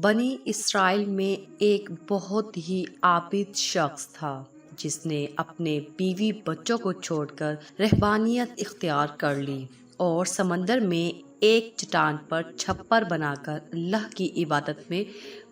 بنی اسرائیل میں ایک بہت ہی عابد شخص تھا جس نے اپنے بیوی بچوں کو چھوڑ کر رہبانیت اختیار کر لی اور سمندر میں ایک چٹان پر چھپر بنا کر اللہ کی عبادت میں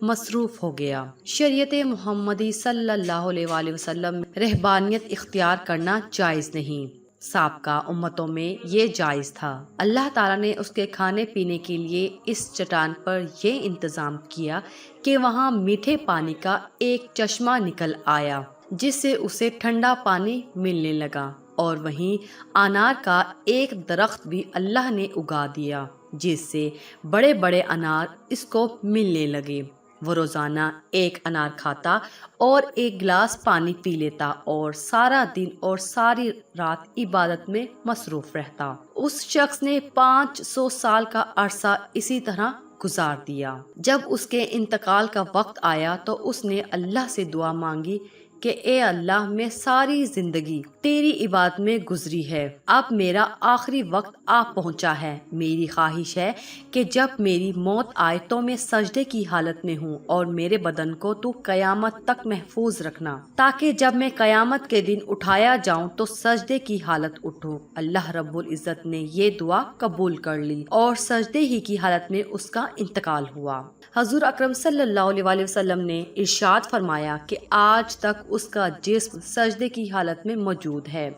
مصروف ہو گیا۔ شریعت محمدی صلی اللہ علیہ وآلہ وسلم میں رہبانیت اختیار کرنا جائز نہیں، سابقہ امتوں میں یہ جائز تھا۔ اللہ تعالیٰ نے اس کے کھانے پینے کے لیے اس چٹان پر یہ انتظام کیا کہ وہاں میٹھے پانی کا ایک چشمہ نکل آیا جس سے اسے ٹھنڈا پانی ملنے لگا، اور وہیں انار کا ایک درخت بھی اللہ نے اگا دیا جس سے بڑے بڑے انار اس کو ملنے لگے۔ وہ روزانہ ایک انار کھاتا اور ایک گلاس پانی پی لیتا اور سارا دن اور ساری رات عبادت میں مصروف رہتا۔ اس شخص نے 500 سال کا عرصہ اسی طرح گزار دیا۔ جب اس کے انتقال کا وقت آیا تو اس نے اللہ سے دعا مانگی کہ اے اللہ، میں ساری زندگی تیری عبادت میں گزری ہے، اب میرا آخری وقت آ پہنچا ہے۔ میری خواہش ہے کہ جب میری موت آئے تو میں سجدے کی حالت میں ہوں، اور میرے بدن کو تو قیامت تک محفوظ رکھنا تاکہ جب میں قیامت کے دن اٹھایا جاؤں تو سجدے کی حالت اٹھوں۔ اللہ رب العزت نے یہ دعا قبول کر لی اور سجدے ہی کی حالت میں اس کا انتقال ہوا۔ حضور اکرم صلی اللہ علیہ وآلہ وسلم نے ارشاد فرمایا کہ آج تک اس کا جسم سجدے کی حالت میں موجود ہے،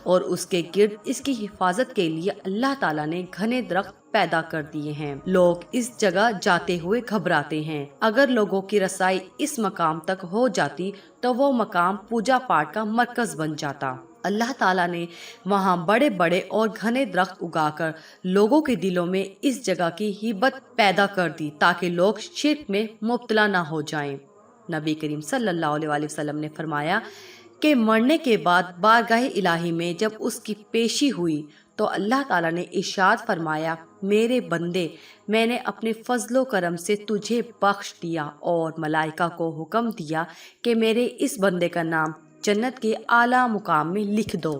اور اس کے گرد اس کی حفاظت کے لیے اللہ تعالیٰ نے گھنے درخت پیدا کر دیے ہیں۔ لوگ اس جگہ جاتے ہوئے گھبراتے ہیں۔ اگر لوگوں کی رسائی اس مقام تک ہو جاتی تو وہ مقام پوجا پاٹ کا مرکز بن جاتا۔ اللہ تعالیٰ نے وہاں بڑے بڑے اور گھنے درخت اگا کر لوگوں کے دلوں میں اس جگہ کی ہیبت پیدا کر دی تاکہ لوگ شرک میں مبتلا نہ ہو جائیں۔ نبی کریم صلی اللہ علیہ وآلہ وسلم نے فرمایا کہ مرنے کے بعد بارگاہ الہی میں جب اس کی پیشی ہوئی تو اللہ تعالیٰ نے ارشاد فرمایا، میرے بندے، میں نے اپنے فضل و کرم سے تجھے بخش دیا، اور ملائکہ کو حکم دیا کہ میرے اس بندے کا نام جنت کے اعلیٰ مقام میں لکھ دو۔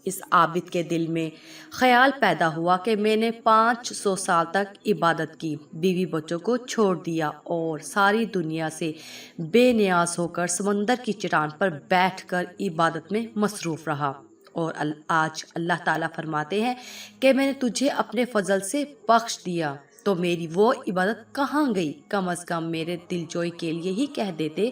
اس عابد کے دل میں خیال پیدا ہوا کہ میں نے 500 سال تک عبادت کی، بیوی بچوں کو چھوڑ دیا اور ساری دنیا سے بے نیاز ہو کر سمندر کی چٹان پر بیٹھ کر عبادت میں مصروف رہا، اور آج اللہ تعالیٰ فرماتے ہیں کہ میں نے تجھے اپنے فضل سے بخش دیا، تو میری وہ عبادت کہاں گئی؟ کم از کم میرے دل جوئی کے لیے ہی کہہ دیتے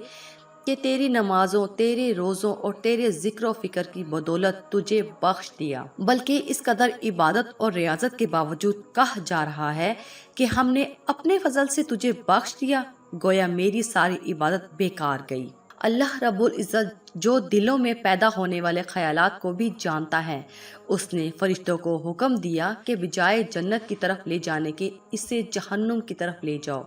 کہ تیری نمازوں، تیرے روزوں اور تیرے ذکر و فکر کی بدولت تجھے بخش دیا۔ بلکہ اس قدر عبادت اور ریاضت کے باوجود کہا جا رہا ہے کہ ہم نے اپنے فضل سے تجھے بخش دیا، گویا میری ساری عبادت بیکار گئی۔ اللہ رب العزت جو دلوں میں پیدا ہونے والے خیالات کو بھی جانتا ہے، اس نے فرشتوں کو حکم دیا کہ بجائے جنت کی طرف لے جانے کے اسے جہنم کی طرف لے جاؤ،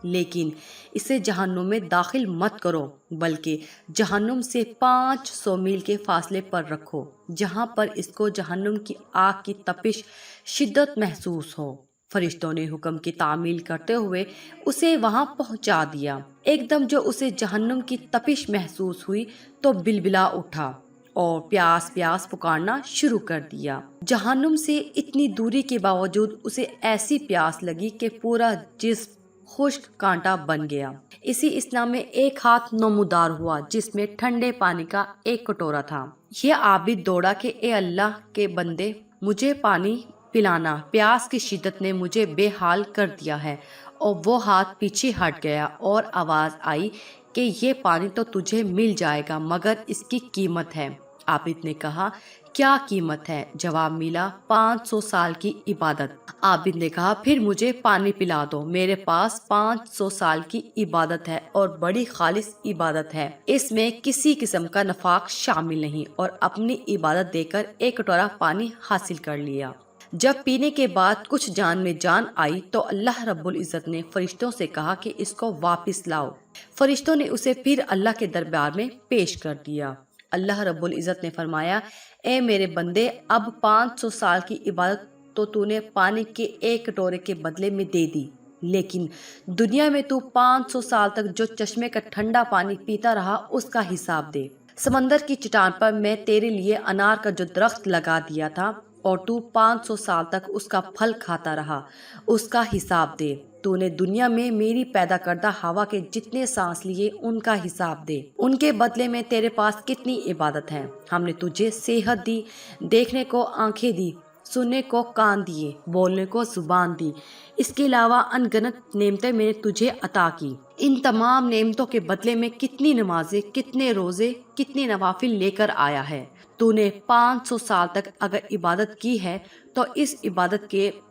لیکن اسے جہنم میں داخل مت کرو، بلکہ جہنم سے 500 میل کے فاصلے پر رکھو، جہاں پر اس کو جہنم کی آگ کی تپش شدت محسوس ہو۔ فرشتوں نے حکم کی تعمیل کرتے ہوئے اسے وہاں پہنچا دیا۔ ایک دم جو اسے جہنم کی تپش محسوس ہوئی تو بلبلا اٹھا اور پیاس پیاس پکارنا شروع کر دیا۔ جہنم سے اتنی دوری کے باوجود اسے ایسی پیاس لگی کہ پورا جسم خشک کانٹا بن گیا۔ اسی اسنا میں ایک ہاتھ نمودار ہوا جس میں ٹھنڈے پانی کا ایک کٹورا تھا۔ یہ عابد دوڑا کہ اے اللہ کے بندے، مجھے پانی پلانا، پیاس کی شدت نے مجھے بے حال کر دیا ہے، اور وہ ہاتھ پیچھے ہٹ گیا اور آواز آئی کہ یہ پانی تو تجھے مل جائے گا مگر اس کی قیمت ہے۔ عابد نے کہا، کیا قیمت ہے؟ جواب ملا، 500 سال کی عبادت۔ عابد نے کہا، پھر مجھے پانی پلا دو، میرے پاس 500 سال کی عبادت ہے اور بڑی خالص عبادت ہے، اس میں کسی قسم کا نفاق شامل نہیں، اور اپنی عبادت دے کر ایک کٹورا پانی حاصل کر لیا۔ جب پینے کے بعد کچھ جان میں جان آئی تو اللہ رب العزت نے فرشتوں سے کہا کہ اس کو واپس لاؤ۔ فرشتوں نے اسے پھر اللہ کے دربار میں پیش کر دیا۔ اللہ رب العزت نے فرمایا، اے میرے بندے، اب 500 سال کی عبادت تو نے پانی کے ایک کٹورے کے بدلے میں دے دی، لیکن دنیا میں تو 500 سال تک جو چشمے کا ٹھنڈا پانی پیتا رہا اس کا حساب دے۔ سمندر کی چٹان پر میں تیرے لیے انار کا جو درخت لگا دیا تھا اور تو 500 سال تک اس کا پھل کھاتا رہا، اس کا حساب دے۔ تو نے دنیا میں میری پیدا کردہ ہوا کے جتنے سانس لیے ان کا حساب دے، ان کے بدلے میں تیرے پاس کتنی عبادت ہے۔ ہم نے تجھے صحت دی، دیکھنے کو آنکھیں دی، سننے کو کان دیے، بولنے کو زبان دی، اس کے علاوہ ان گنت نعمتیں میں نے تجھے عطا کی۔ ان تمام نعمتوں کے بدلے میں کتنی نمازیں، کتنے روزے، کتنی نوافل لے کر آیا ہے۔ تو نے 500 سال تک اگر عبادت کی ہے تو اس عبادت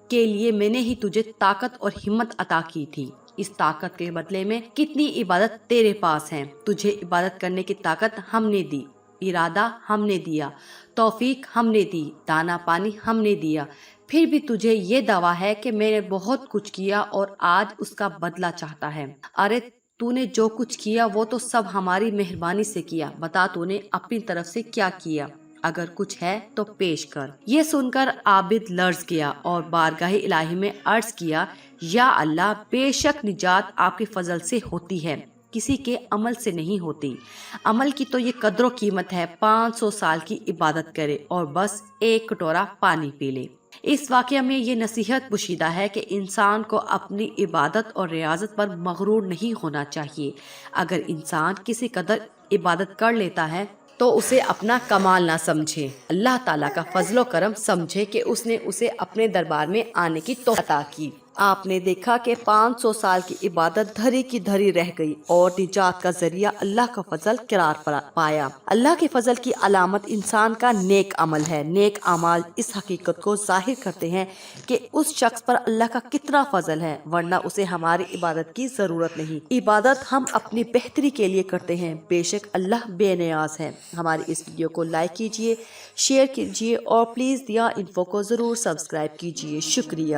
کے لیے میں نے ہی تجھے طاقت اور ہمت عطا کی تھی۔ اس طاقت کے بدلے میں کتنی عبادت تیرے پاس ہے۔ تجھے عبادت کرنے کی طاقت ہم نے دی، ارادہ ہم نے دیا، توفیق ہم نے دی، دانا پانی ہم نے دیا، پھر بھی تجھے یہ دعویٰ ہے کہ میں نے بہت کچھ کیا اور آج اس کا بدلہ چاہتا ہے۔ ارے تو نے جو کچھ کیا وہ تو سب ہماری مہربانی سے کیا، بتا تو نے اپنی طرف سے کیا کیا، اگر کچھ ہے تو پیش کر۔ یہ سن کر عابد لرز گیا اور بارگاہ الہی میں عرض کیا، یا اللہ، بے شک نجات آپ کے فضل سے ہوتی ہے، کسی کے عمل سے نہیں ہوتی۔ عمل کی تو یہ قدر و قیمت ہے، 500 سال کی عبادت کرے اور بس ایک کٹورا پانی پی لے۔ اس واقعہ میں یہ نصیحت پوشیدہ ہے کہ انسان کو اپنی عبادت اور ریاضت پر مغرور نہیں ہونا چاہیے۔ اگر انسان کسی قدر عبادت کر لیتا ہے تو اسے اپنا کمال نہ سمجھے، اللہ تعالیٰ کا فضل و کرم سمجھے کہ اس نے اسے اپنے دربار میں آنے کی توفیق عطا کی۔ آپ نے دیکھا کہ 500 سال کی عبادت دھری کی دھری رہ گئی اور نجات کا ذریعہ اللہ کا فضل قرار پایا۔ اللہ کے فضل کی علامت انسان کا نیک عمل ہے۔ نیک اعمال اس حقیقت کو ظاہر کرتے ہیں کہ اس شخص پر اللہ کا کتنا فضل ہے، ورنہ اسے ہماری عبادت کی ضرورت نہیں۔ عبادت ہم اپنی بہتری کے لیے کرتے ہیں، بے شک اللہ بے نیاز ہے۔ ہماری اس ویڈیو کو لائک کیجیے، شیئر کیجیے اور پلیز دیا انفو کو ضرور سبسکرائب کیجیے۔ شکریہ۔